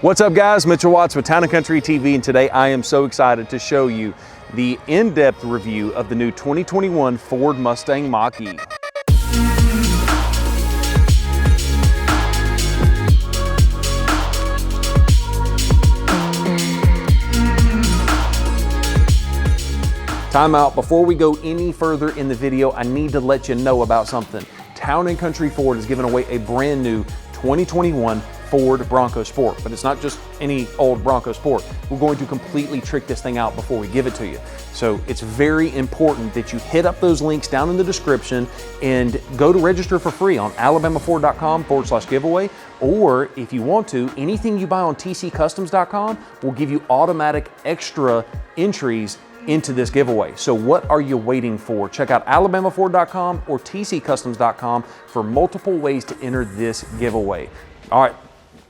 What's up guys, Mitchell Watts with Town & Country TV, and today I am so excited to show you the in-depth review of the new 2021 Ford Mustang Mach E. Time out. Before we go any further in the video, I need to let you know about something. Town & Country Ford is giving away a brand new 2021 Ford Bronco Sport, but it's not just any old Bronco Sport. We're going to completely trick this thing out before we give it to you. So it's very important that you hit up those links down in the description and go to register for free on alabamaford.com/giveaway. Or if you want to, anything you buy on tccustoms.com will give you automatic extra entries into this giveaway. So what are you waiting for? Check out alabamaford.com or tccustoms.com for multiple ways to enter this giveaway. All right,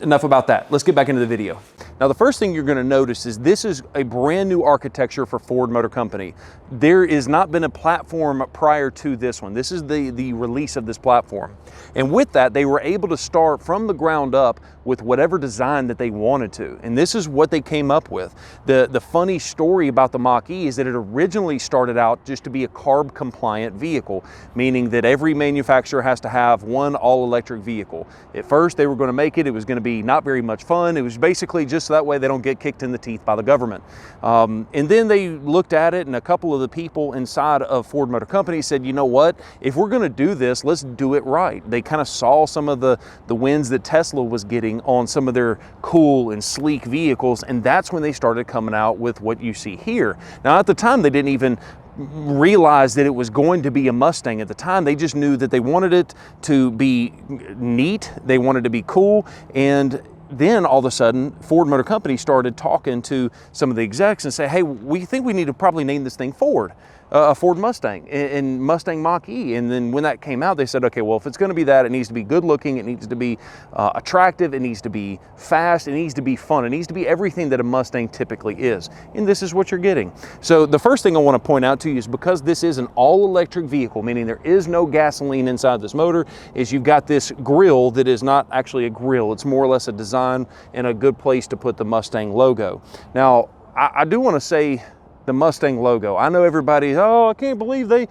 enough about that. Let's get back into the video. Now, the first thing you're going to notice is this is a brand new architecture for Ford Motor Company. There has not been a platform prior to this one. This is the release of this platform. And with that, they were able to start from the ground up with whatever design that they wanted to. And this is what they came up with. The funny story about the Mach E is that it originally started out just to be a CARB compliant vehicle, meaning that every manufacturer has to have one all-electric vehicle. At first, they were going to make it. It was going to be not very much fun. It was basically just so that way they don't get kicked in the teeth by the government. And then they looked at it, and a couple of the people inside of Ford Motor Company said, you know what, if we're going to do this, let's do it right. They kind of saw some of the wins that Tesla was getting on some of their cool and sleek vehicles, and that's when they started coming out with what you see here. Now, at the time, they didn't even realize that it was going to be a Mustang. At the time, they just knew that they wanted it to be neat, they wanted to be cool, and then all of a sudden, Ford Motor Company started talking to some of the execs and say, hey, we think we need to probably name this thing Ford. A Ford Mustang and Mustang Mach E. And then when that came out, they said, okay, well, if it's going to be that, it needs to be good looking, it needs to be attractive, it needs to be fast, it needs to be fun, it needs to be everything that a Mustang typically is. And this is what you're getting. So the first thing I want to point out to you is because this is an all-electric vehicle, meaning there is no gasoline inside this motor, is you've got this grille that is not actually a grille. It's more or less a design and a good place to put the Mustang logo. Now, I do want to say the Mustang logo. I know everybody, oh, I can't believe they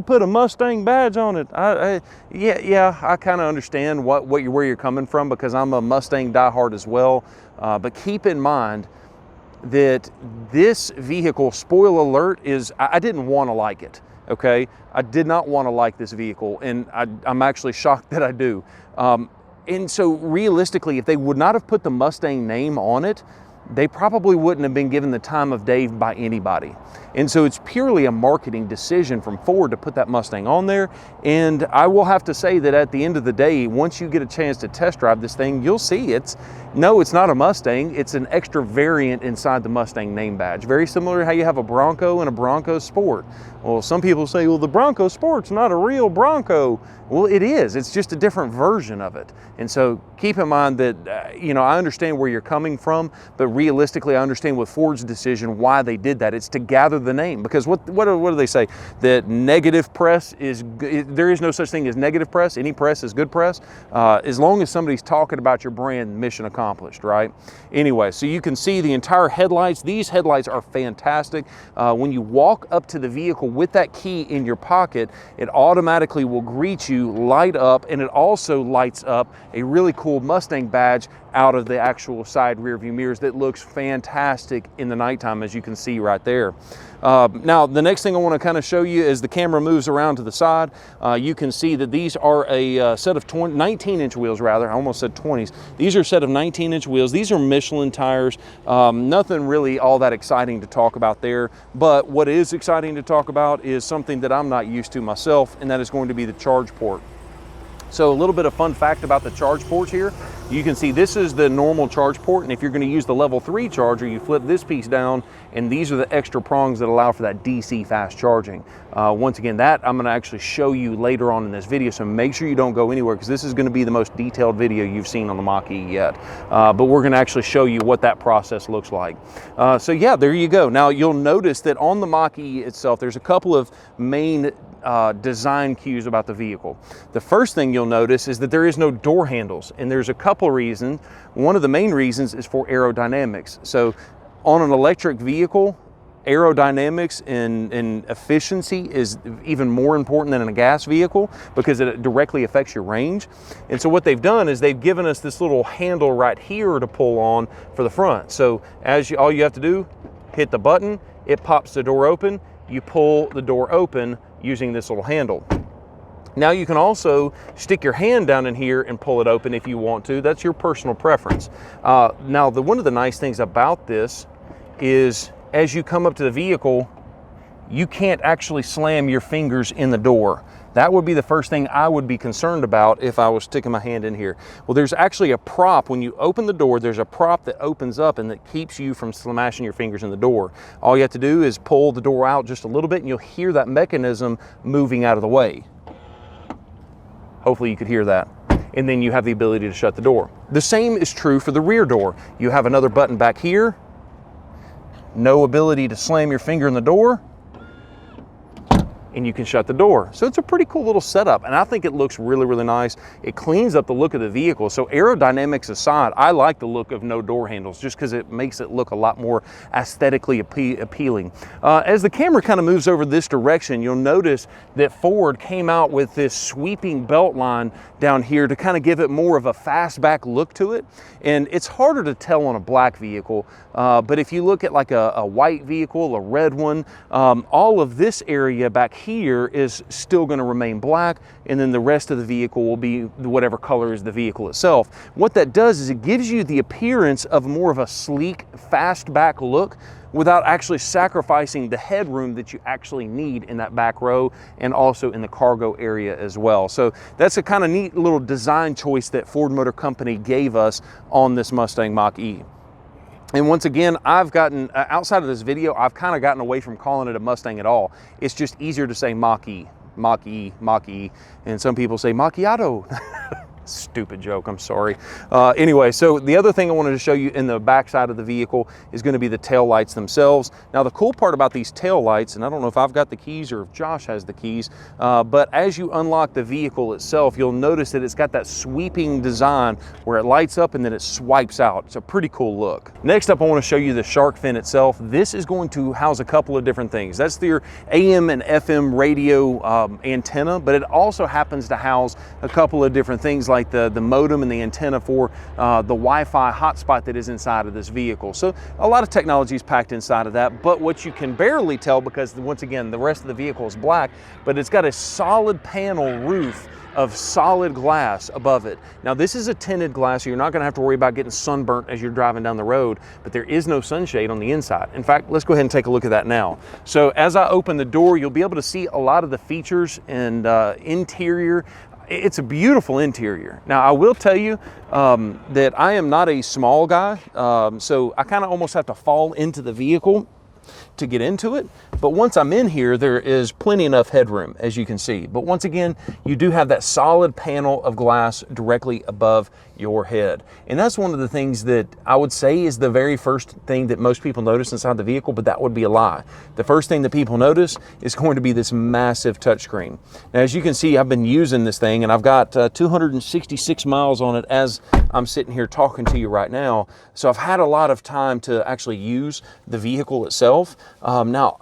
put a Mustang badge on it. Yeah, I kind of understand where you're coming from, because I'm a Mustang diehard as well. But keep in mind that this vehicle, spoiler alert, is, I didn't want to like it, okay? I did not want to like this vehicle, and I'm actually shocked that I do. And so realistically, if they would not have put the Mustang name on it, they probably wouldn't have been given the time of day by anybody. And so it's purely a marketing decision from Ford to put that Mustang on there. And I will have to say that at the end of the day, once you get a chance to test drive this thing, you'll see it's not a Mustang. It's an extra variant inside the Mustang name badge. Very similar to how you have a Bronco and a Bronco Sport. Well, some people say, well, the Bronco Sport's not a real Bronco. Well, it is. It's just a different version of it. And so keep in mind that, I understand where you're coming from, but realistically, I understand with Ford's decision why they did that. It's to gather the name, because what do they say? That negative press is, there is no such thing as negative press. Any press is good press. As long as somebody's talking about your brand, mission accomplished, right? Anyway, so you can see the entire headlights. These headlights are fantastic. When you walk up to the vehicle with that key in your pocket, it automatically will greet you, light up, and it also lights up a really cool Mustang badge out of the actual side rear view mirrors that looks fantastic in the nighttime, as you can see right there. Now, the next thing I want to kind of show you as the camera moves around to the side, you can see that these are a set of 19-inch wheels, rather. I almost said 20s. These are a set of 19-inch wheels. These are Michelin tires. Nothing really all that exciting to talk about there, but what is exciting to talk about is something that I'm not used to myself, and that is going to be the charge port. So a little bit of fun fact about the charge ports here. You can see this is the normal charge port, and if you're going to use the level 3 charger, you flip this piece down, and these are the extra prongs that allow for that DC fast charging. Once again, that I'm going to actually show you later on in this video, so make sure you don't go anywhere, because this is going to be the most detailed video you've seen on the Mach E yet. But we're going to actually show you what that process looks like. So yeah, there you go. Now you'll notice that on the Mach E itself, there's a couple of main design cues about the vehicle. The first thing you'll notice is that there is no door handles, and there's a couple couple of reasons. One of the main reasons is for aerodynamics. So on an electric vehicle, aerodynamics and efficiency is even more important than in a gas vehicle because it directly affects your range. And so what they've done is they've given us this little handle right here to pull on for the front. So all you have to do, hit the button, it pops the door open, you pull the door open using this little handle. Now you can also stick your hand down in here and pull it open if you want to. That's your personal preference. Now one of the nice things about this is as you come up to the vehicle, you can't actually slam your fingers in the door. That would be the first thing I would be concerned about if I was sticking my hand in here. Well, there's actually a prop. When you open the door, there's a prop that opens up and that keeps you from smashing your fingers in the door. All you have to do is pull the door out just a little bit and you'll hear that mechanism moving out of the way. Hopefully you could hear that. And then you have the ability to shut the door. The same is true for the rear door. You have another button back here. No ability to slam your finger in the door, and you can shut the door. So it's a pretty cool little setup, and I think it looks really, really nice. It cleans up the look of the vehicle. So aerodynamics aside, I like the look of no door handles just because it makes it look a lot more aesthetically appealing. As the camera kind of moves over this direction, you'll notice that Ford came out with this sweeping belt line down here to kind of give it more of a fastback look to it. And it's harder to tell on a black vehicle, but if you look at like a white vehicle, a red one, all of this area back here is still going to remain black, and then the rest of the vehicle will be whatever color is the vehicle itself. What that does is it gives you the appearance of more of a sleek, fastback look without actually sacrificing the headroom that you actually need in that back row and also in the cargo area as well. So that's a kind of neat little design choice that Ford Motor Company gave us on this Mustang Mach E. And once again, I've gotten, outside of this video, I've kind of gotten away from calling it a Mustang at all. It's just easier to say Mach E, Mach E, Mach E, and some people say macchiato. Stupid joke, I'm sorry. Anyway, so the other thing I wanted to show you in the back side of the vehicle is going to be the tail lights themselves. Now the cool part about these tail lights, and I don't know if I've got the keys or if Josh has the keys, but as you unlock the vehicle itself, you'll notice that it's got that sweeping design where it lights up and then it swipes out. It's a pretty cool look. Next up, I want to show you the shark fin itself. This is going to house a couple of different things. That's your AM and FM radio antenna, but it also happens to house a couple of different things like the modem and the antenna for the Wi-Fi hotspot that is inside of this vehicle. So a lot of technology is packed inside of that, but what you can barely tell, because once again, the rest of the vehicle is black, but it's got a solid panel roof of solid glass above it. Now this is a tinted glass, so you're not gonna have to worry about getting sunburnt as you're driving down the road, but there is no sunshade on the inside. In fact, let's go ahead and take a look at that now. So as I open the door, you'll be able to see a lot of the features and interior. It's a beautiful interior. Now, I will tell you that I am not a small guy, so I kind of almost have to fall into the vehicle to get into it. But once I'm in here, there is plenty enough headroom, as you can see. But once again, you do have that solid panel of glass directly above your head. And that's one of the things that I would say is the very first thing that most people notice inside the vehicle, but that would be a lie. The first thing that people notice is going to be this massive touchscreen. Now, as you can see, I've been using this thing and I've got 266 miles on it as I'm sitting here talking to you right now. So I've had a lot of time to actually use the vehicle itself. Now,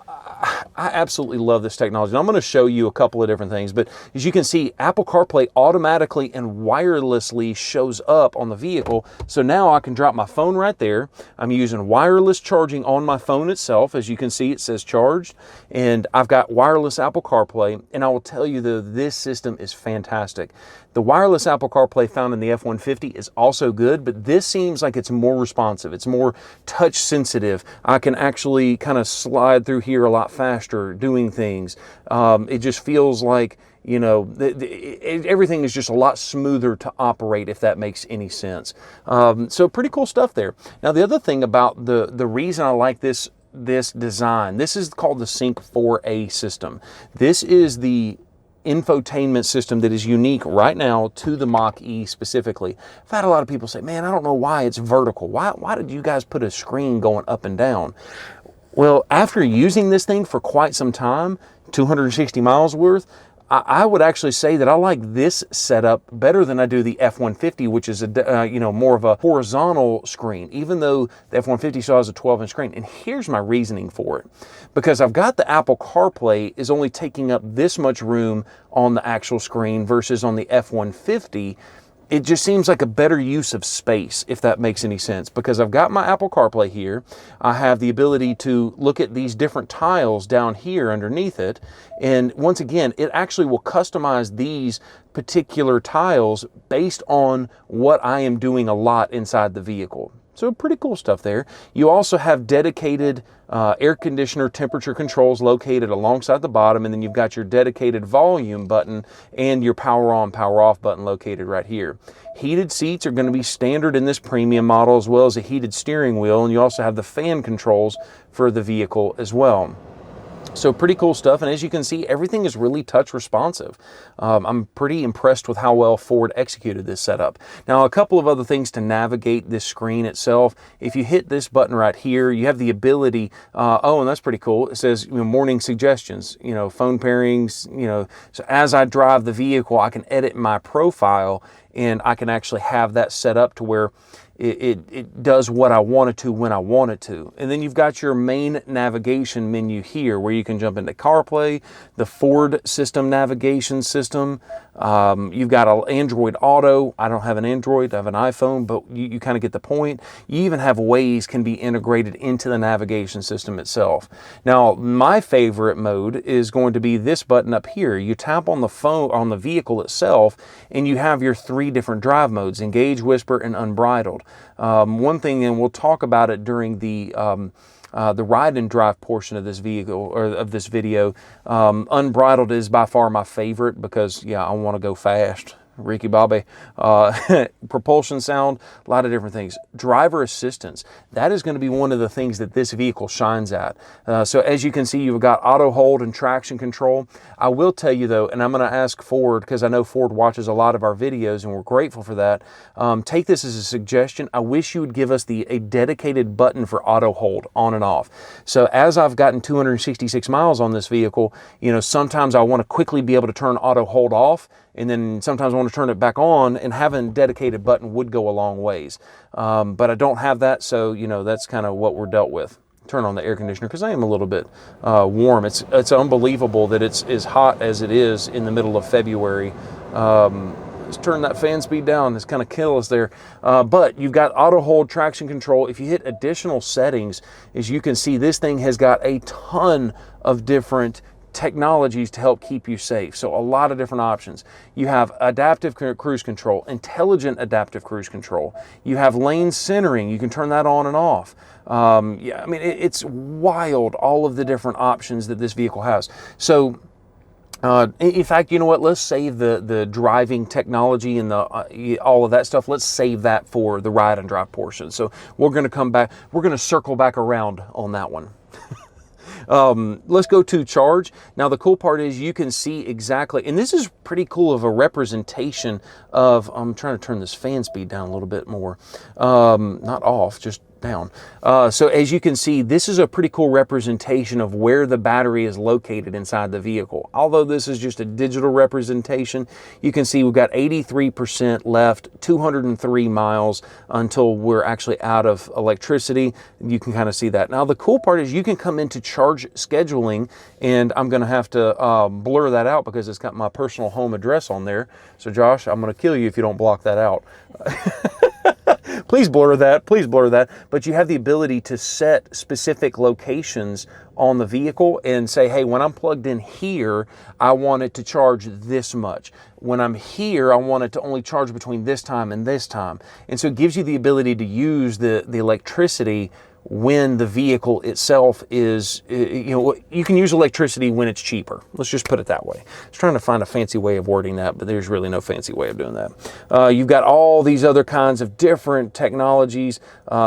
I absolutely love this technology. And I'm going to show you a couple of different things, but as you can see, Apple CarPlay automatically and wirelessly shows up on the vehicle. So now I can drop my phone right there. I'm using wireless charging on my phone itself. As you can see, it says charged, and I've got wireless Apple CarPlay. And I will tell you that this system is fantastic. The wireless Apple CarPlay found in the F-150 is also good, but this seems like it's more responsive. It's more touch sensitive. I can actually kind of slide through here a lot faster doing things. It just feels like, you know, everything is just a lot smoother to operate, if that makes any sense. So pretty cool stuff there. Now, the other thing about the reason I like this design, this is called the Sync 4A system. This is the infotainment system that is unique right now to the Mach E specifically. I've had a lot of people say, man, I don't know why it's vertical. Why did you guys put a screen going up and down? Well, after using this thing for quite some time, 260 miles worth, I would actually say that I like this setup better than I do the F-150, which is a more of a horizontal screen, even though the F-150 still has a 12-inch screen. And here's my reasoning for it. Because I've got the Apple CarPlay is only taking up this much room on the actual screen versus on the F-150. It just seems like a better use of space, if that makes any sense, because I've got my Apple CarPlay here. I have the ability to look at these different tiles down here underneath it. And once again, it actually will customize these particular tiles based on what I am doing a lot inside the vehicle. So pretty cool stuff there. You also have dedicated air conditioner temperature controls located alongside the bottom, and then you've got your dedicated volume button and your power on, power off button located right here. Heated seats are going to be standard in this premium model, as well as a heated steering wheel, and you also have the fan controls for the vehicle as well. So pretty cool stuff, and as you can see, everything is really touch responsive. I'm pretty impressed with how well Ford executed this setup. Now, a couple of other things to navigate this screen itself. If you hit this button right here, you have the ability, oh, and that's pretty cool. It says, morning suggestions, phone pairings, so as I drive the vehicle, I can edit my profile, and I can actually have that set up to where it does what I want it to when I want it to. And then you've got your main navigation menu here where you can jump into CarPlay, the Ford system navigation system. You've got an Android Auto. I don't have an Android, I have an iPhone, but you kind of get the point. You even have Waze can be integrated into the navigation system itself. Now, my favorite mode is going to be this button up here. You tap on the phone, on the vehicle itself, and you have your 3 different drive modes: Engage, Whisper, and Unbridled. One thing, and we'll talk about it during the ride and drive portion of this vehicle or of this video. Unbridled is by far my favorite because, yeah, I want to go fast. Ricky Bobby. Propulsion sound, a lot of different things. Driver assistance, that is going to be one of the things that this vehicle shines at. So as you can see, you've got auto hold and traction control. I will tell you though, and I'm going to ask Ford, because I know Ford watches a lot of our videos and we're grateful for that. Take this as a suggestion. I wish you would give us a dedicated button for auto hold on and off. So as I've gotten 266 miles on this vehicle, sometimes I want to quickly be able to turn auto hold off, and then sometimes I want to turn it back on, and having a dedicated button would go a long ways. But I don't have that, so that's kind of what we're dealt with. Turn on the air conditioner because I am a little bit warm. It's unbelievable that it's as hot as it is in the middle of February. Let's turn that fan speed down. It's kind of kill us there. But you've got auto hold, traction control. If you hit additional settings, as you can see, this thing has got a ton of different technologies to help keep you safe. So a lot of different options. You have adaptive cruise control, intelligent adaptive cruise control. You have lane centering. You can turn that on and off. Yeah, I mean, it's wild, all of the different options that this vehicle has. So in fact, you know what? Let's save the driving technology and all of that stuff. Let's save that for the ride and drive portion. So we're going to come back. We're going to circle back around on that one. Let's go to charge. Now, the cool part is you can see exactly, and this is pretty cool of a representation of, I'm trying to turn this fan speed down a little bit more. Not off, just down. So as you can see, this is a pretty cool representation of where the battery is located inside the vehicle. Although this is just a digital representation, you can see we've got 83% left, 203 miles until we're actually out of electricity. You can kind of see that. Now, the cool part is you can come into charge scheduling, and I'm going to have to blur that out because it's got my personal home address on there. So Josh, I'm going to kill you if you don't block that out. Please blur that, please blur that. But you have the ability to set specific locations on the vehicle and say, hey, when I'm plugged in here, I want it to charge this much. When I'm here, I want it to only charge between this time and this time. And so it gives you the ability to use the electricity when the vehicle itself is, you can use electricity when it's cheaper. Let's just put it that way. I was trying to find a fancy way of wording that, but there's really no fancy way of doing that. You've got all these other kinds of different technologies,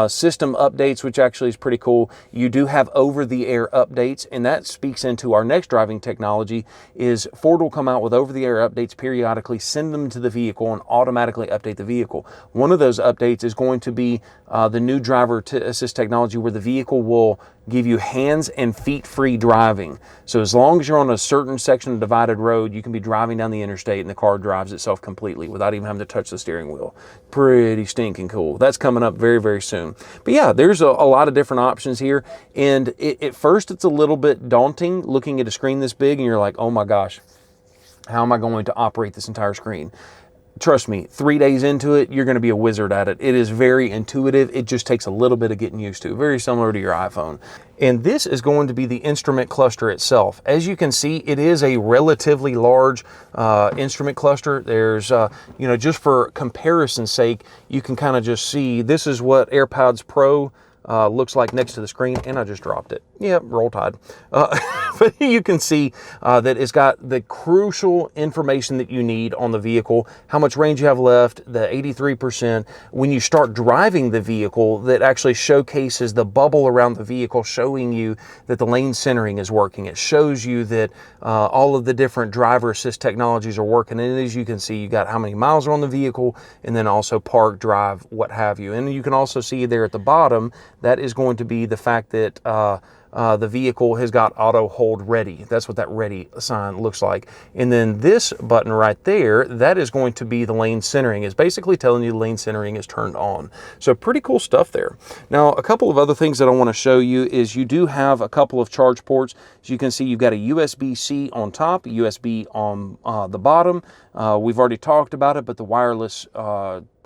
system updates, which actually is pretty cool. You do have over-the-air updates, and that speaks into our next driving technology is Ford will come out with over-the-air updates periodically, send them to the vehicle, and automatically update the vehicle. One of those updates is going to be the new driver assist technology technology where the vehicle will give you hands and feet free driving. So as long as you're on a certain section of divided road, you can be driving down the interstate and the car drives itself completely without even having to touch the steering wheel. Pretty stinking cool. That's coming up very, very soon. But yeah, there's a lot of different options here. And at first it's a little bit daunting looking at a screen this big and you're like, oh my gosh, how am I going to operate this entire screen? Trust me, 3 days into it, you're going to be a wizard at it. It is very intuitive. It just takes a little bit of getting used to. Very similar to your iPhone. And this is going to be the instrument cluster itself. As you can see, it is a relatively large instrument cluster. There's, you know, just for comparison's sake, you can kind of just see this is what AirPods Pro looks like next to the screen, and I just dropped it. Yep, roll tide. But you can see that it's got the crucial information that you need on the vehicle, how much range you have left, the 83%. When you start driving the vehicle, that actually showcases the bubble around the vehicle, showing you that the lane centering is working. It shows you that all of the different driver assist technologies are working. And as you can see, you got how many miles are on the vehicle, and then also park, drive, what have you. And you can also see there at the bottom, that is going to be the fact that the vehicle has got auto hold ready. That's what that ready sign looks like. And then this button right there, that is going to be the lane centering. It's basically telling you the lane centering is turned on. So pretty cool stuff there. Now, a couple of other things that I want to show you is you do have a couple of charge ports. As you can see, you've got a USB-C on top, a USB on the bottom. We've already talked about it, but the wireless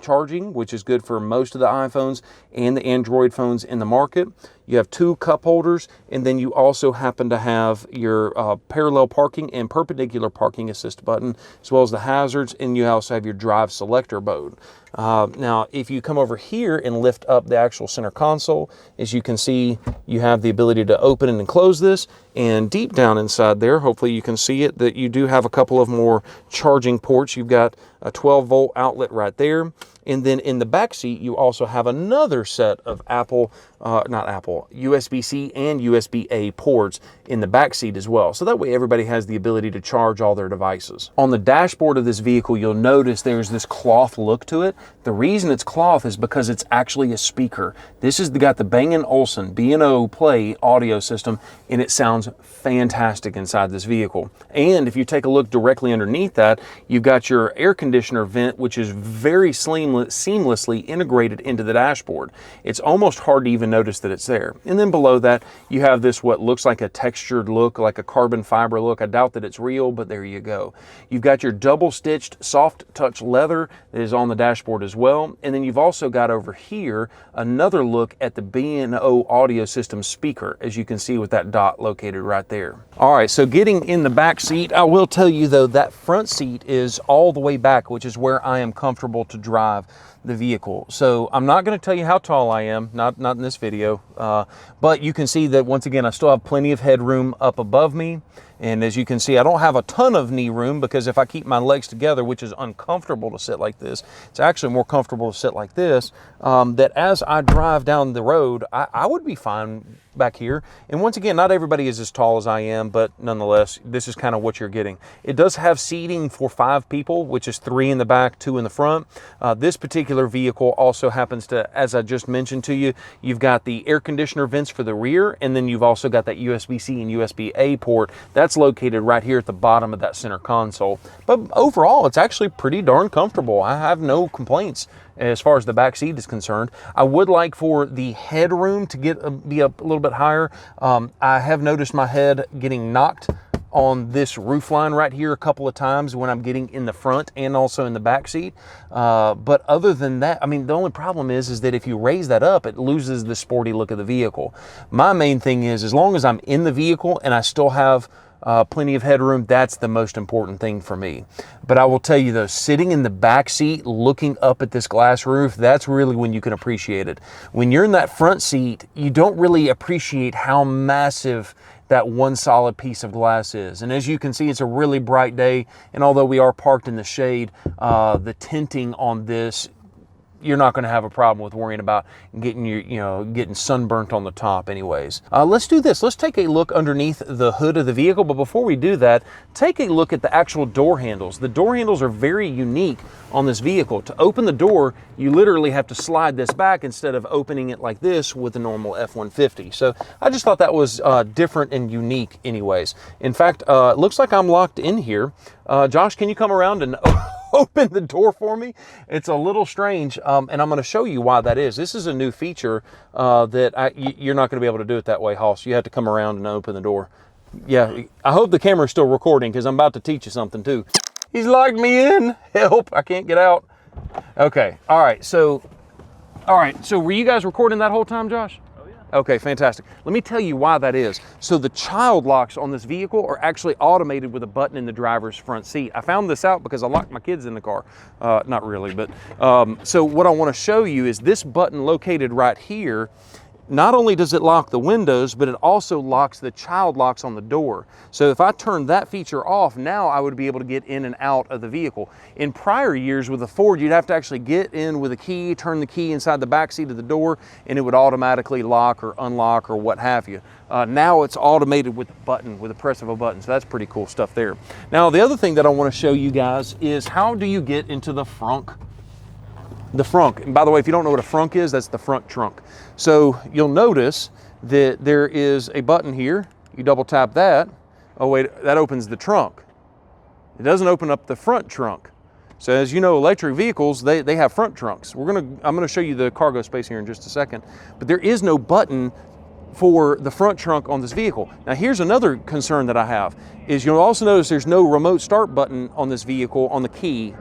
charging, which is good for most of the iPhones and the Android phones in the market. You have 2 cup holders, and then you also happen to have your parallel parking and perpendicular parking assist button, as well as the hazards, and you also have your drive selector mode. Now, if you come over here and lift up the actual center console, as you can see, you have the ability to open and close this, and deep down inside there, hopefully you can see it, that you do have a couple of more charging ports. You've got a 12-volt outlet right there. And then in the back seat, you also have another set of USB-C and USB-A ports in the back seat as well. So that way everybody has the ability to charge all their devices. On the dashboard of this vehicle, you'll notice there's this cloth look to it. The reason it's cloth is because it's actually a speaker. This has got the Bang & Olufsen B&O Play audio system, and it sounds fantastic inside this vehicle. And if you take a look directly underneath that, you've got your air conditioner vent, which is very seamlessly integrated into the dashboard. It's almost hard to even notice that it's there. And then below that, you have this what looks like a textured look, like a carbon fiber look. I doubt that it's real, but there you go. You've got your double-stitched soft touch leather that is on the dashboard as well. And then you've also got over here another look at the B&O audio system speaker, as you can see with that dot located right there. All right, so getting in the back seat, I will tell you though, that front seat is all the way back, which is where I am comfortable to drive the vehicle. So I'm not going to tell you how tall I am, not in this video, but you can see that once again I still have plenty of headroom up above me. And as you can see, I don't have a ton of knee room, because if I keep my legs together, which is uncomfortable to sit like this, it's actually more comfortable to sit like this, that as I drive down the road, I would be fine back here. And once again, not everybody is as tall as I am, but nonetheless, this is kind of what you're getting. It does have seating for 5 people, which is 3 in the back, 2 in the front. This particular vehicle also happens to, as I just mentioned to you, you've got the air conditioner vents for the rear, and then you've also got that USB-C and USB-A port. That's located right here at the bottom of that center console. But overall, it's actually pretty darn comfortable. I have no complaints as far as the back seat is concerned. I would like for the headroom to be up a little bit higher. I have noticed my head getting knocked on this roof line right here a couple of times when I'm getting in the front and also in the back seat. But other than that, I mean, the only problem is that if you raise that up, it loses the sporty look of the vehicle. My main thing is, as long as I'm in the vehicle and I still have plenty of headroom, that's the most important thing for me. But I will tell you though, sitting in the back seat, looking up at this glass roof, that's really when you can appreciate it. When you're in that front seat, you don't really appreciate how massive that one solid piece of glass is. And as you can see, it's a really bright day. And although we are parked in the shade, the tinting on this you're not going to have a problem with worrying about getting getting sunburnt on the top anyways. Let's do this. Let's take a look underneath the hood of the vehicle, but before we do that, take a look at the actual door handles. The door handles are very unique on this vehicle. To open the door, you literally have to slide this back instead of opening it like this with a normal F-150. So I just thought that was different and unique anyways. In fact, it looks like I'm locked in here. Josh, can you come around and open the door for me? It's a little strange, and I'm going to show you why that is. This is a new feature that you're not going to be able to do it that way, Hoss. You have to come around and open the door. Yeah, I hope the camera's still recording because I'm about to teach you something too. He's locked me in. Help, I can't get out. Okay, all right, so were you guys recording that whole time, Josh? Okay, fantastic. Let me tell you why that is. So the child locks on this vehicle are actually automated with a button in the driver's front seat. I found this out because I locked my kids in the car. Not really, but so what I want to show you is this button located right here. Not only does it lock the windows, but it also locks the child locks on the door. So if I turn that feature off, now I would be able to get in and out of the vehicle. In prior years with a Ford, you'd have to actually get in with a key, turn the key inside the back seat of the door, and it would automatically lock or unlock or what have you. Now it's automated with a button, with the press of a button. So that's pretty cool stuff there. Now, the other thing that I want to show you guys is how do you get into the frunk? The frunk, and by the way, if you don't know what a frunk is, that's the front trunk. So you'll notice that there is a button here. You double tap that. Oh wait, that opens the trunk. It doesn't open up the front trunk. So as you know, electric vehicles, they have front trunks. I'm gonna show you the cargo space here in just a second, but there is no button for the front trunk on this vehicle. Now here's another concern that I have, is you'll also notice there's no remote start button on this vehicle on the key.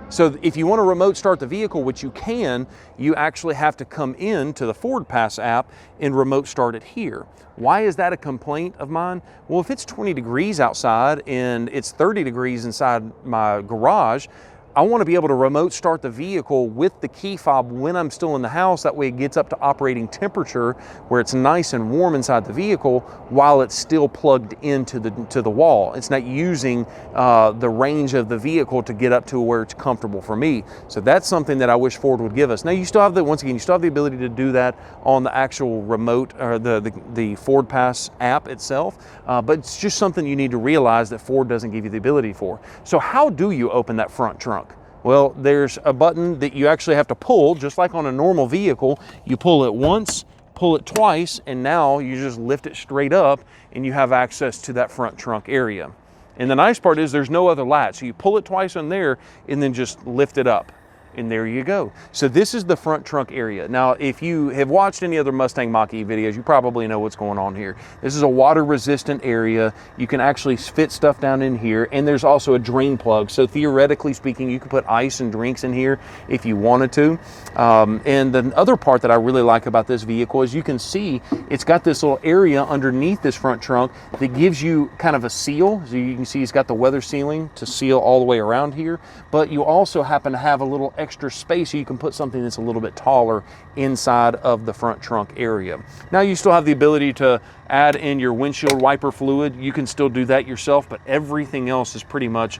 So if you want to remote start the vehicle, which you can, you actually have to come in to the Ford Pass app and remote start it here. Why is that a complaint of mine? Well, if it's 20 degrees outside and it's 30 degrees inside my garage, I want to be able to remote start the vehicle with the key fob when I'm still in the house. That way it gets up to operating temperature where it's nice and warm inside the vehicle while it's still plugged into the wall. It's not using the range of the vehicle to get up to where it's comfortable for me. So that's something that I wish Ford would give us. Now you still have once again, you still have the ability to do that on the actual remote or the Ford Pass app itself, but it's just something you need to realize that Ford doesn't give you the ability for. So how do you open that front trunk? Well, there's a button that you actually have to pull, just like on a normal vehicle. You pull it once, pull it twice, and now you just lift it straight up and you have access to that front trunk area. And the nice part is there's no other latch. So you pull it twice on there and then just lift it up. And there you go. So this is the front trunk area. Now, if you have watched any other Mustang Mach E videos, you probably know what's going on here. This is a water resistant area. You can actually fit stuff down in here, and there's also a drain plug. So theoretically speaking, you could put ice and drinks in here if you wanted to. And the other part that I really like about this vehicle is you can see it's got this little area underneath this front trunk that gives you kind of a seal. So you can see it's got the weather sealing to seal all the way around here, but you also happen to have a little extra space so you can put something that's a little bit taller inside of the front trunk area. Now you still have the ability to add in your windshield wiper fluid. You can still do that yourself, but everything else is pretty much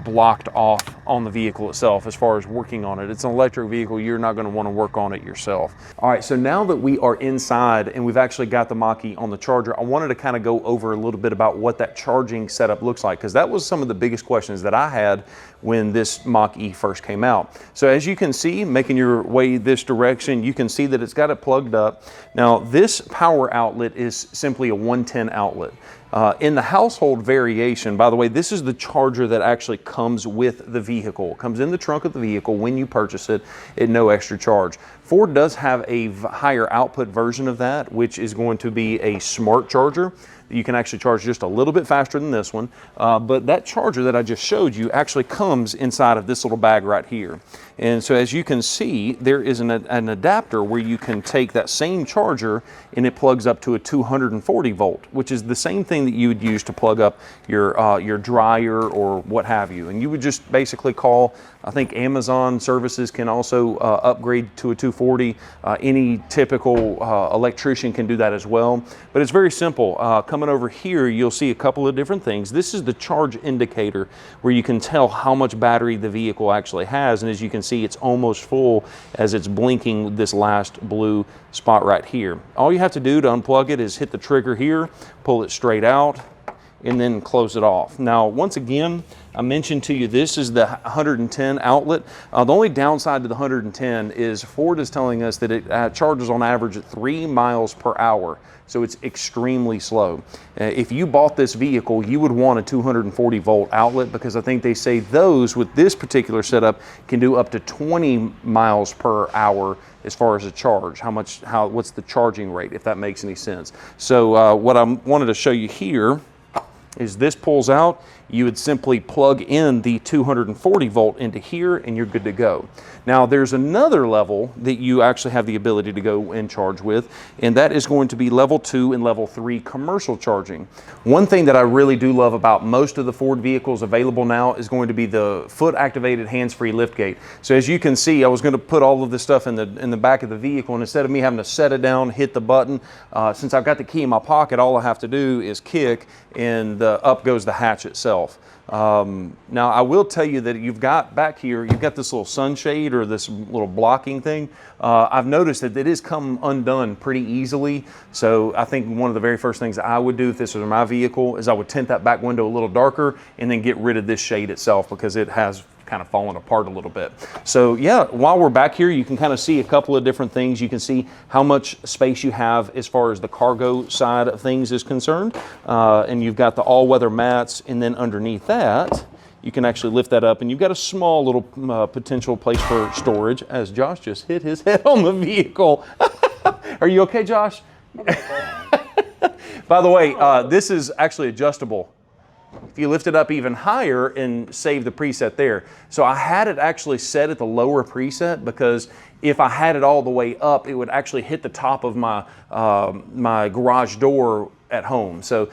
blocked off on the vehicle itself as far as working on it. It's an electric vehicle. You're not going to want to work on it yourself. All right, so now that we are inside and we've actually got the Mach E on the charger, I wanted to kind of go over a little bit about what that charging setup looks like, because that was some of the biggest questions that I had when this Mach E first came out. So as you can see, making your way this direction, you can see that it's got it plugged up. Now this power outlet is simply a 110 outlet. In the household variation, by the way, this is the charger that actually comes with the vehicle. It comes in the trunk of the vehicle when you purchase it at no extra charge. Ford does have a higher output version of that, which is going to be a smart charger. You can actually charge just a little bit faster than this one, but that charger that I just showed you actually comes inside of this little bag right here. And so as you can see, there is an adapter where you can take that same charger and it plugs up to a 240 volt, which is the same thing that you would use to plug up your dryer or what have you. And you would just basically call I think Amazon services can also upgrade to a 240. Any typical electrician can do that as well. But it's very simple. Coming over here, you'll see a couple of different things. This is the charge indicator where you can tell how much battery the vehicle actually has. And as you can see, it's almost full as it's blinking this last blue spot right here. All you have to do to unplug it is hit the trigger here, pull it straight out, and then close it off. Now, once again, I mentioned to you, this is the 110 outlet. The only downside to the 110 is Ford is telling us that it charges on average at 3 miles per hour. So it's extremely slow. If you bought this vehicle, you would want a 240 volt outlet, because I think they say those with this particular setup can do up to 20 miles per hour as far as a charge. What's the charging rate, if that makes any sense. So what I wanted to show you here is this pulls out, you would simply plug in the 240 volt into here and you're good to go. Now there's another level that you actually have the ability to go and charge with, and that is going to be level 2 and level 3 commercial charging. One thing that I really do love about most of the Ford vehicles available now is going to be the foot activated hands-free liftgate. So as you can see, I was going to put all of this stuff in the back of the vehicle, and instead of me having to set it down, hit the button, since I've got the key in my pocket, all I have to do is kick and up goes the hatch itself. Now I will tell you that you've got back here, you've got this little sunshade or this little blocking thing. I've noticed that it has come undone pretty easily. So I think one of the very first things I would do if this was my vehicle is I would tint that back window a little darker and then get rid of this shade itself, because it has kind of fallen apart a little bit. So yeah, while we're back here, you can kind of see a couple of different things. You can see how much space you have as far as the cargo side of things is concerned. And you've got the all-weather mats, and then underneath that, you can actually lift that up, and you've got a small little potential place for storage, as Josh just hit his head on the vehicle. Are you okay, Josh? By the way, this is actually adjustable. If you lift it up even higher and save the preset there. So I had it actually set at the lower preset, because if I had it all the way up, it would actually hit the top of my my garage door at home. So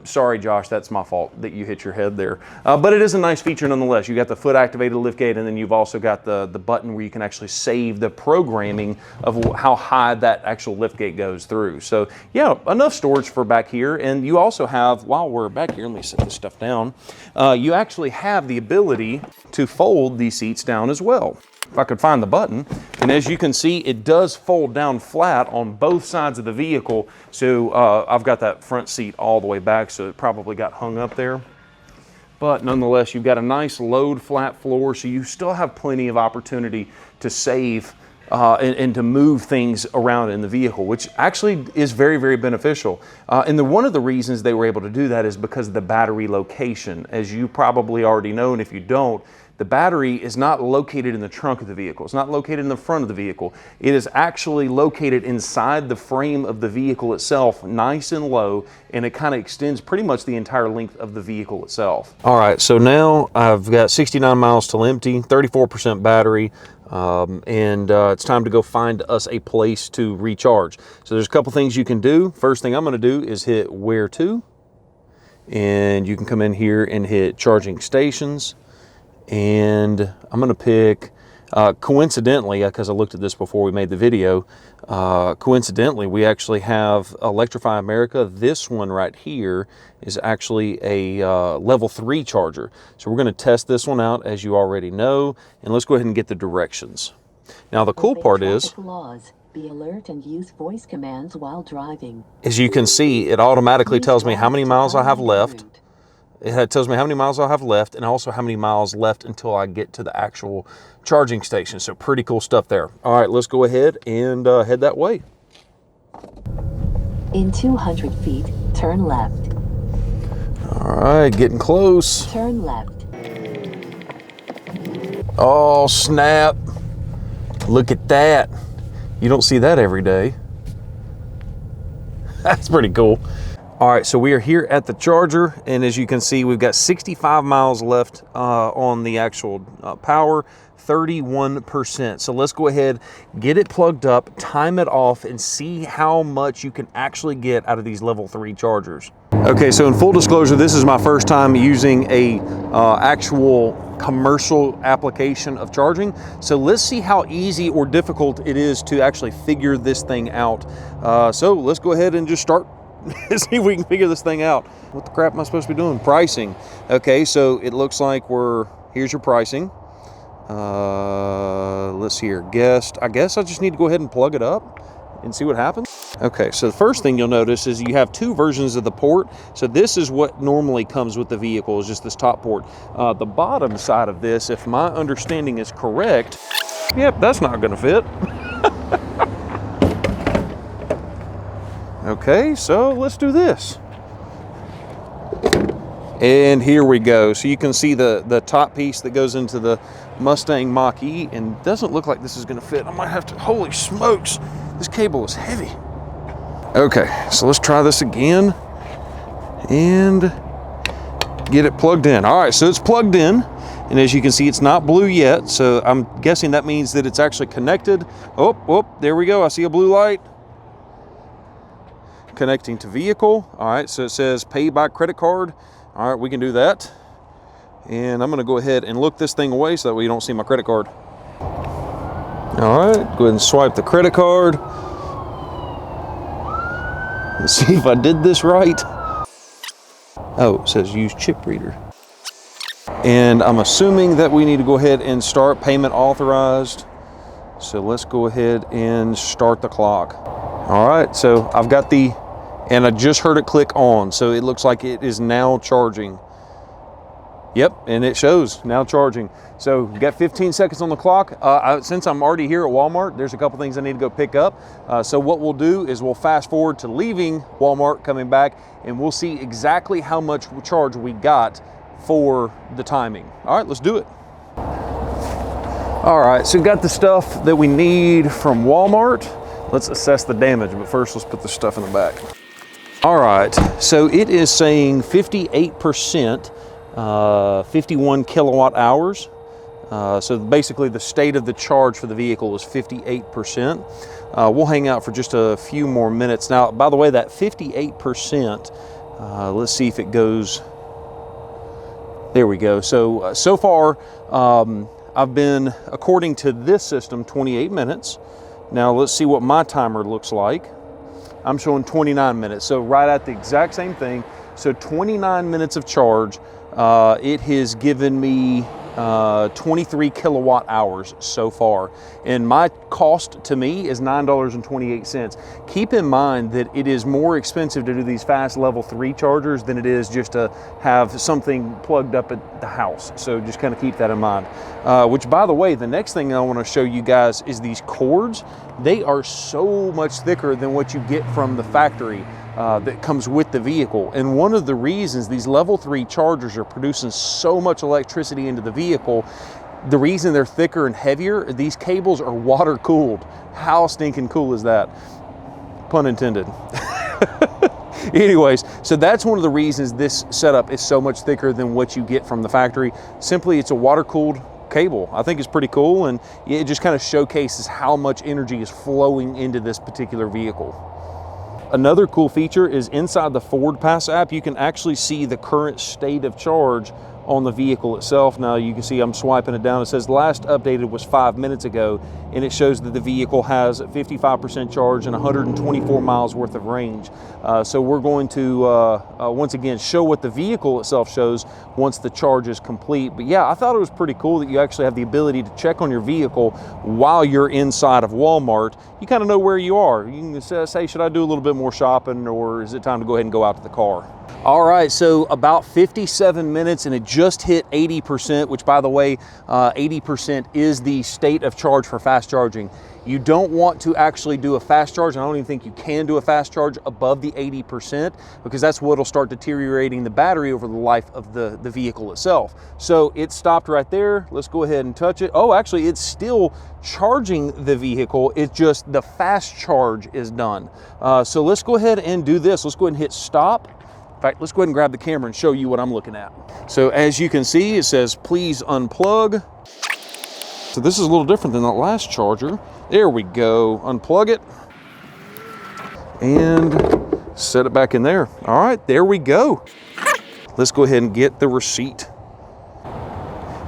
sorry, Josh, that's my fault that you hit your head there. But it is a nice feature nonetheless. You got the foot activated liftgate, and then you've also got the button where you can actually save the programming of how high that actual liftgate goes through. So yeah, enough storage for back here. And you also have, while we're back here, let me set this stuff down. You actually have the ability to fold these seats down as well. If I could find the button. And as you can see, it does fold down flat on both sides of the vehicle. So I've got that front seat all the way back, so it probably got hung up there. But nonetheless, you've got a nice load flat floor, so you still have plenty of opportunity to save and to move things around in the vehicle, which actually is very, very beneficial. And one of the reasons they were able to do that is because of the battery location. As you probably already know, and if you don't, the battery is not located in the trunk of the vehicle. It's not located in the front of the vehicle. It is actually located inside the frame of the vehicle itself, nice and low, and it kind of extends pretty much the entire length of the vehicle itself. All right, so now I've got 69 miles till empty, 34% battery, and it's time to go find us a place to recharge. So there's a couple things you can do. First thing I'm gonna do is hit where to, and you can come in here and hit charging stations. And I'm going to pick, coincidentally, because I looked at this before we made the video, coincidentally, we actually have Electrify America. This one right here is actually a level 3 charger. So we're going to test this one out, as you already know, and let's go ahead and get the directions. Now, the cool part is, be alert and use voice commands while driving. As you can see, it automatically tells me how many miles I have left. It tells me how many miles I'll have left, and also how many miles left until I get to the actual charging station. So pretty cool stuff there. All right, let's go ahead and head that way. In 200 feet, turn left. All right, getting close. Turn left. Oh, snap. Look at that. You don't see that every day. That's pretty cool. All right, so we are here at the charger, and as you can see, we've got 65 miles left on the actual power, 31%. So let's go ahead, get it plugged up, time it off, and see how much you can actually get out of these level 3 chargers. Okay, so in full disclosure, this is my first time using a actual commercial application of charging. So let's see how easy or difficult it is to actually figure this thing out. So let's go ahead and just start. See if we can figure this thing out. What the crap am I supposed to be doing? Pricing. Okay, so it looks like here's your pricing. Let's see here, guest. I guess I just need to go ahead and plug it up and see what happens. Okay, so the first thing you'll notice is you have two versions of the port. So this is what normally comes with the vehicle, is just this top port. The bottom side of this, if my understanding is correct, yep, that's not gonna fit. Okay, so let's do this. And here we go. So you can see the top piece that goes into the Mustang Mach E, and doesn't look like this is gonna fit. I might have to, holy smokes, this cable is heavy. Okay, so let's try this again and get it plugged in. All right, so it's plugged in, and as you can see, it's not blue yet, so I'm guessing that means that it's actually connected. Oh, there we go, I see a blue light. Connecting to vehicle. All right, so it says pay by credit card. All right, we can do that. And I'm gonna go ahead and look this thing away so that way you don't see my credit card. All right, go ahead and swipe the credit card. Let's see if I did this right. Oh, it says use chip reader. And I'm assuming that we need to go ahead and start payment authorized. So let's go ahead and start the clock. All right, so I've got and I just heard it click on, so it looks like it is now charging. Yep, and it shows now charging. So we've got 15 seconds on the clock. Since I'm already here at Walmart, there's a couple things I need to go pick up. So what we'll do is we'll fast forward to leaving Walmart, coming back, and we'll see exactly how much charge we got for the timing. All right, let's do it. All right, so we've got the stuff that we need from Walmart. Let's assess the damage, but first let's put the stuff in the back. All right, so it is saying 58%, 51 kilowatt hours. So basically the state of the charge for the vehicle is 58%. We'll hang out for just a few more minutes. Now, by the way, that 58%, let's see if it goes, there we go. So far, I've been, according to this system, 28 minutes. Now let's see what my timer looks like. I'm showing 29 minutes, so right at the exact same thing. So 29 minutes of charge. It has given me 23 kilowatt hours so far. And my cost to me is $9.28. Keep in mind that it is more expensive to do these fast level 3 chargers than it is just to have something plugged up at the house. So just kind of keep that in mind. Which, by the way, the next thing I want to show you guys is these cords. They are so much thicker than what you get from the factory. That comes with the vehicle. And one of the reasons these level 3 chargers are producing so much electricity into the vehicle, the reason they're thicker and heavier, these cables are water cooled. How stinking cool is that? Pun intended. Anyways, so that's one of the reasons this setup is so much thicker than what you get from the factory. Simply, it's a water cooled cable. I think it's pretty cool, and it just kind of showcases how much energy is flowing into this particular vehicle. Another cool feature is inside the Ford Pass app, you can actually see the current state of charge on the vehicle itself. Now you can see I'm swiping it down. It says last updated was 5 minutes ago, and it shows that the vehicle has 55% charge and 124 miles worth of range. So we're going to once again show what the vehicle itself shows once the charge is complete. But yeah, I thought it was pretty cool that you actually have the ability to check on your vehicle while you're inside of Walmart. You kind of know where you are. You can say, should I do a little bit more shopping, or is it time to go ahead and go out to the car? All right, so about 57 minutes and it just hit 80%, which, by the way, 80% is the state of charge for fast charging. You don't want to actually do a fast charge. I don't even think you can do a fast charge above the 80%, because that's what'll start deteriorating the battery over the life of the vehicle itself. So it stopped right there. Let's go ahead and touch it. Oh, actually, it's still charging the vehicle. It's just the fast charge is done. So let's go ahead and do this. Let's go ahead and hit stop. In fact, let's go ahead and grab the camera and show you what I'm looking at. So as you can see, it says please unplug. So this is a little different than that last charger. There we go, unplug it. And Set it back in there. All right, there we go. Let's go ahead and get the receipt.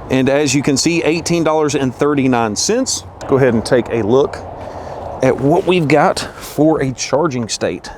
And as you can see, $18.39. Go ahead and take a look at what we've got for a charging state.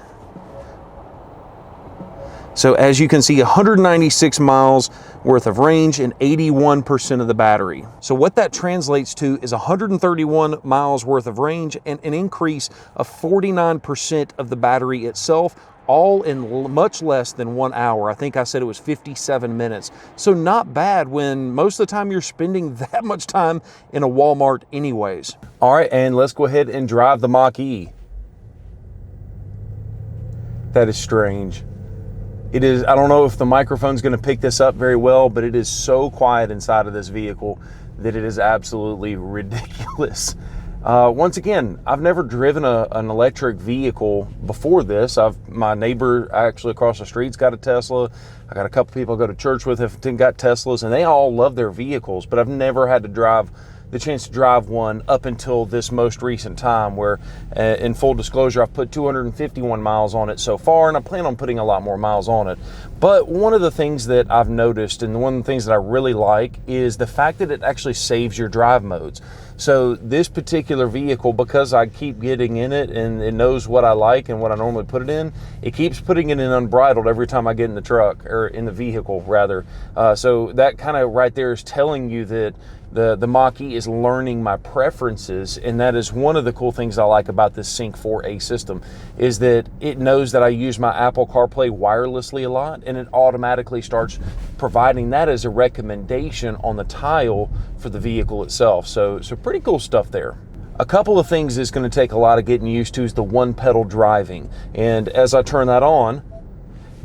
So as you can see, 196 miles worth of range and 81% of the battery. So what that translates to is 131 miles worth of range and an increase of 49% of the battery itself, all in much less than 1 hour. I think I said it was 57 minutes. So not bad when most of the time you're spending that much time in a Walmart anyways. All right, and let's go ahead and drive the Mach E. That is strange. It is, I don't know if the microphone's gonna pick this up very well, but it is so quiet inside of this vehicle that it is absolutely ridiculous. Once again, I've never driven an electric vehicle before this. My neighbor actually across the street's got a Tesla. I got a couple people I go to church with have got Teslas, and they all love their vehicles, but I've never had to drive the chance to drive one up until this most recent time where, in full disclosure, I've put 251 miles on it so far, and I plan on putting a lot more miles on it. But one of the things that I've noticed, and one of the things that I really like, is the fact that it actually saves your drive modes. So this particular vehicle, because I keep getting in it and it knows what I like and what I normally put it in, it keeps putting it in unbridled every time I get in the truck, or in the vehicle rather. So that kind of right there is telling you that the Mach E is learning my preferences, and that is one of the cool things I like about this Sync 4A system, is that it knows that I use my Apple CarPlay wirelessly a lot, and it automatically starts providing that as a recommendation on the tile for the vehicle itself. So pretty cool stuff there. A couple of things that's going to take a lot of getting used to is the one pedal driving, and as I turn that on,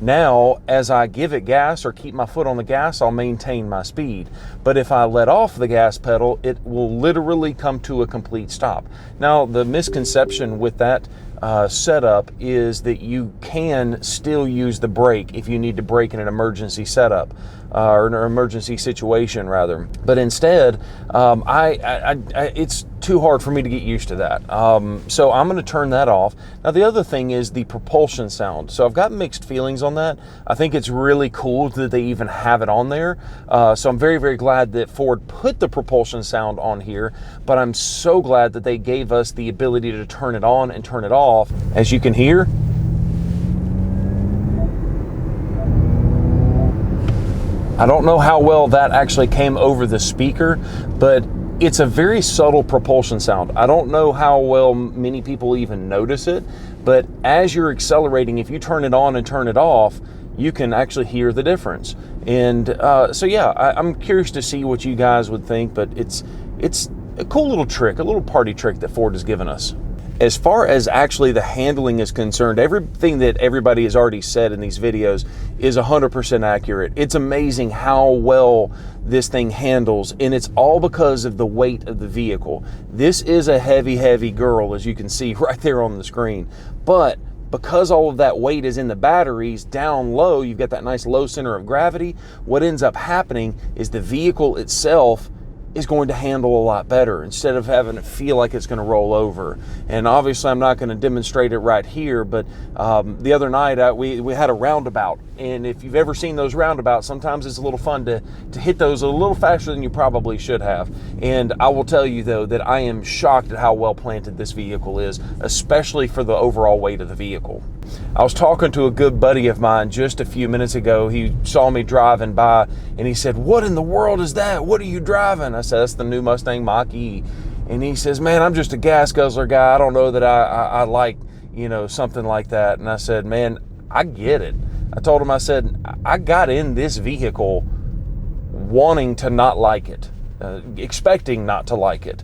now, as I give it gas or keep my foot on the gas, I'll maintain my speed. But if I let off the gas pedal, it will literally come to a complete stop. Now, the misconception with that setup is that you can still use the brake if you need to brake in an emergency setup, or an emergency situation rather. But instead, it's too hard for me to get used to that. So I'm going to turn that off. Now the other thing is the propulsion sound. So I've got mixed feelings on that. I think it's really cool that they even have it on there. So I'm very, very glad that Ford put the propulsion sound on here, but I'm so glad that they gave us the ability to turn it on and turn it off. As you can hear, I don't know how well that actually came over the speaker, but it's a very subtle propulsion sound. I don't know how well many people even notice it, but as you're accelerating, if you turn it on and turn it off, you can actually hear the difference. And so yeah, I'm curious to see what you guys would think, but it's a cool little trick, a little party trick that Ford has given us. As far as actually the handling is concerned, everything that everybody has already said in these videos is 100% accurate. It's amazing how well this thing handles, and it's all because of the weight of the vehicle. This is a heavy, heavy girl, as you can see right there on the screen. But because all of that weight is in the batteries, down low, you've got that nice low center of gravity. What ends up happening is the vehicle itself is going to handle a lot better instead of having it feel like it's going to roll over. And obviously I'm not going to demonstrate it right here, but the other night we had a roundabout, and if you've ever seen those roundabouts, sometimes it's a little fun to hit those a little faster than you probably should have. And I will tell you though that I am shocked at how well planted this vehicle is, especially for the overall weight of the vehicle. I was talking to a good buddy of mine just a few minutes ago. He saw me driving by and he said, "What in the world is that? What are you driving?" I said, "That's the new Mustang Mach E." And he says, "Man, I'm just a gas guzzler guy. I don't know that I like, something like that." And I said, "Man, I get it." I told him, I said, I got in this vehicle wanting to not like it, expecting not to like it.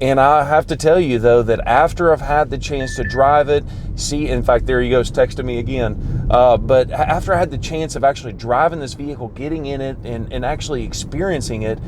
And I have to tell you, though, that after I've had the chance to drive it, in fact, there he goes texting me again. But after I had the chance of actually driving this vehicle, getting in it, and actually experiencing it,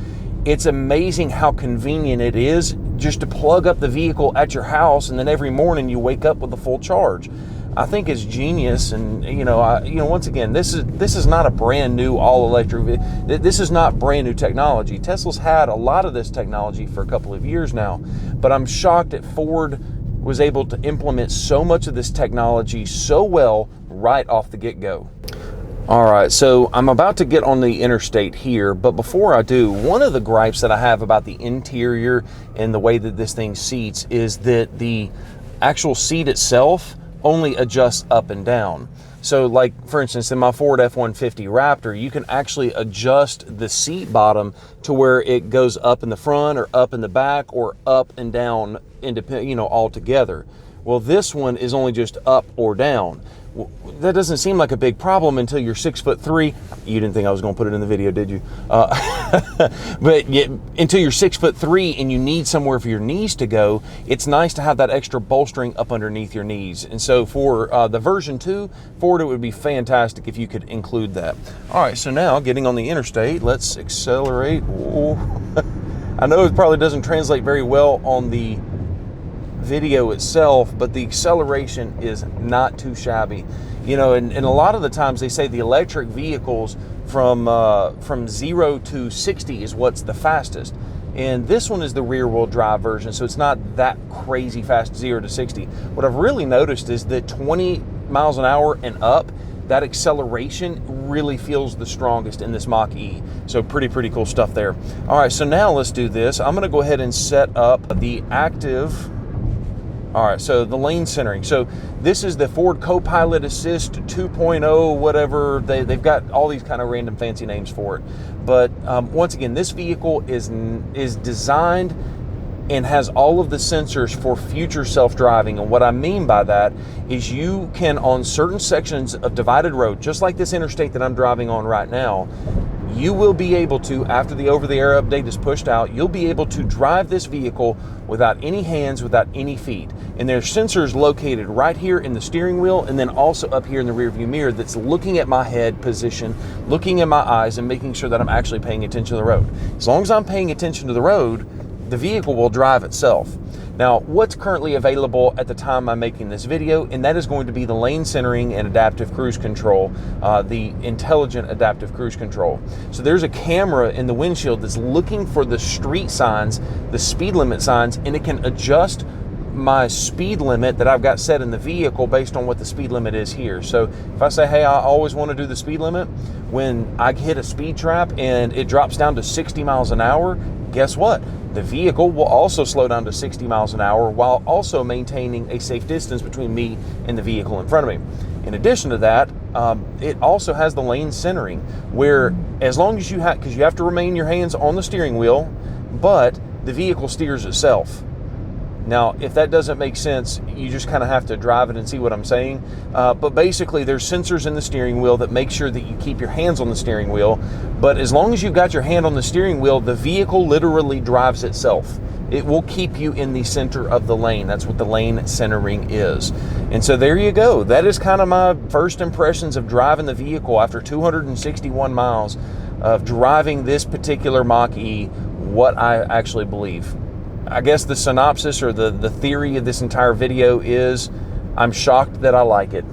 it's amazing how convenient it is just to plug up the vehicle at your house, and then every morning you wake up with a full charge. I think it's genius, and once again, this is not a brand new all electric. This is not brand new technology. Tesla's had a lot of this technology for a couple of years now, but I'm shocked at Ford was able to implement so much of this technology so well right off the get-go. All right, so I'm about to get on the interstate here, but before I do, one of the gripes that I have about the interior and the way that this thing seats is that the actual seat itself only adjusts up and down. So like, for instance, in my Ford F-150 Raptor, you can actually adjust the seat bottom to where it goes up in the front or up in the back or up and down independent, you know, all together. Well, this one is only just up or down. That doesn't seem like a big problem until you're 6'3". You didn't think I was going to put it in the video, did you? But yeah, until you're 6'3" and you need somewhere for your knees to go, it's nice to have that extra bolstering up underneath your knees. And so for the version 2 Ford, it would be fantastic if you could include that. All right, so now getting on the interstate, let's accelerate. I know it probably doesn't translate very well on the video itself, but the acceleration is not too shabby. You know, and a lot of the times they say the electric vehicles from 0 to 60 is what's the fastest. And this one is the rear wheel drive version, so it's not that crazy fast, 0 to 60. What I've really noticed is that 20 miles an hour and up, that acceleration really feels the strongest in this Mach E. So pretty cool stuff there. All right, so now let's do this. I'm gonna go ahead and set up the active. All right, so the lane centering. So this is the Ford Co-Pilot Assist 2.0, whatever. They've got all these kind of random fancy names for it. But once again, this vehicle is designed and has all of the sensors for future self-driving. And what I mean by that is you can, on certain sections of divided road, just like this interstate that I'm driving on right now, you will be able to, after the over-the-air update is pushed out, you'll be able to drive this vehicle without any hands, without any feet. And there's sensors located right here in the steering wheel and then also up here in the rear view mirror that's looking at my head position, looking at my eyes, and making sure that I'm actually paying attention to the road. As long as I'm paying attention to the road, the vehicle will drive itself. Now, what's currently available at the time I'm making this video, and that is going to be the lane centering and adaptive cruise control, the intelligent adaptive cruise control. So there's a camera in the windshield that's looking for the street signs, the speed limit signs, and it can adjust my speed limit that I've got set in the vehicle based on what the speed limit is here. So if I say, hey, I always want to do the speed limit, when I hit a speed trap and it drops down to 60 miles an hour, guess what? The vehicle will also slow down to 60 miles an hour while also maintaining a safe distance between me and the vehicle in front of me. In addition to that, it also has the lane centering, where as long as you have, because you have to remain your hands on the steering wheel, but the vehicle steers itself. Now, if that doesn't make sense, you just kind of have to drive it and see what I'm saying. But basically, there's sensors in the steering wheel that make sure that you keep your hands on the steering wheel. But as long as you've got your hand on the steering wheel, the vehicle literally drives itself. It will keep you in the center of the lane. That's what the lane centering is. And so there you go. That is kind of my first impressions of driving the vehicle after 261 miles of driving this particular Mach E, what I actually believe. I guess the synopsis or the theory of this entire video is I'm shocked that I like it.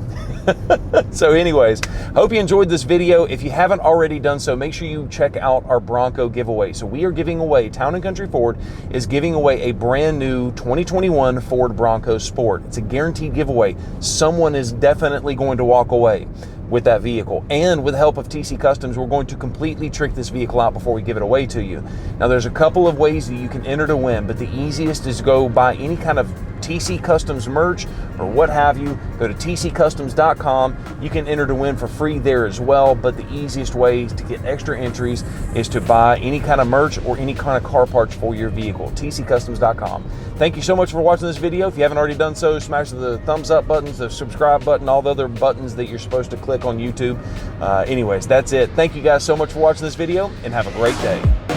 So anyways, hope you enjoyed this video. If you haven't already done so, make sure you check out our Bronco giveaway. So we are giving away, Town & Country Ford is giving away a brand new 2021 Ford Bronco Sport. It's a guaranteed giveaway. Someone is definitely going to walk away with that vehicle. And with the help of TC Customs, we're going to completely trick this vehicle out before we give it away to you. Now, there's a couple of ways that you can enter to win, but the easiest is go buy any kind of TC Customs merch or what have you. Go to tccustoms.com. You can enter to win for free there as well, but the easiest way to get extra entries is to buy any kind of merch or any kind of car parts for your vehicle. tccustoms.com. Thank you so much for watching this video. If you haven't already done so, smash the thumbs up buttons, the subscribe button, all the other buttons that you're supposed to click on YouTube. Anyways, that's it. Thank you guys so much for watching this video, and have a great day.